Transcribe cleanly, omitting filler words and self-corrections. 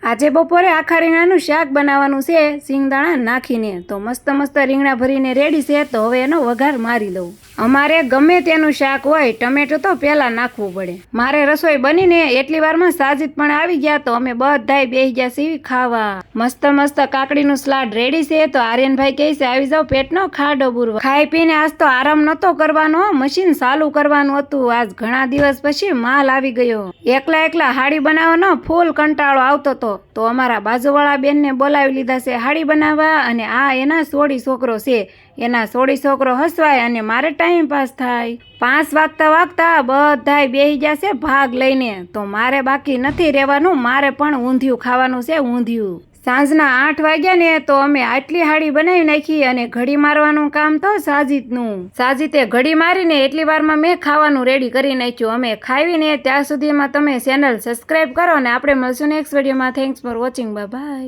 આજે બપોરે આખા રીંગણાનું શાક બનાવવાનું છે સિંગદાણા નાખીને। તો મસ્ત મસ્ત રીંગણા ભરીને રેડી છે। તો હવે એનો વઘાર મારી લઉં। અમારે ગમે તેનું શાક હોય ટમેટો તો પહેલા નાખવું પડે। મારે રસોઈ બનીને એટલી વારમાં સાજીદ પણ આવી ગયા। તો અમે બધાય બેસી ગયા છીએ ખાવા। મસ્ત મસ્ત કાકડીનું સલાડ રેડી છે। તો આર્યનભાઈ કહે છે આવી જાવ પેટનો ખાડો પૂરવા। ખાઈ પીને આજ તો આરામ નતો કરવાનો, મશીન ચાલુ કરવાનું હતું। આજ ઘણા દિવસ પછી માલ આવી ગયો। એકલા એકલા હાડી બનાવવાનો ફૂલ કંટાળો આવતો હતો। તો અમારા બાજુવાળા બેનને બોલાવી લીધા છે હાડી બનાવવા, અને આ એના સોડી છોકરો છે। એના સોડી છોકરો હસવાય અને મારે ટાઈમ પાસ થાય। 5 વાગતા બધાય બેહી ગયા છે ભાગ લઈને। તો મારે બાકી નથી રહેવાનું, મારે પણ ઊંધિયું ખાવાનું છે, ઊંધિયું। સાંજના 8 વાગ્યા ને તો અમે આટલી હાડી બનાવી નાખી, અને ઘડી મારવાનું કામ તો સાજીદનું। સાજીદે ઘડી મારીને એટલી વારમાં મેં ખાવાનું રેડી કરી નાખ્યું। અમે ખાવીને ત્યાં સુધીમાં તમે ચેનલ સબસ્ક્રાઈબ કરો, અને આપણે મળશું નેક્સ્ટ વિડીયોમાં। Thanks for watching, bye bye.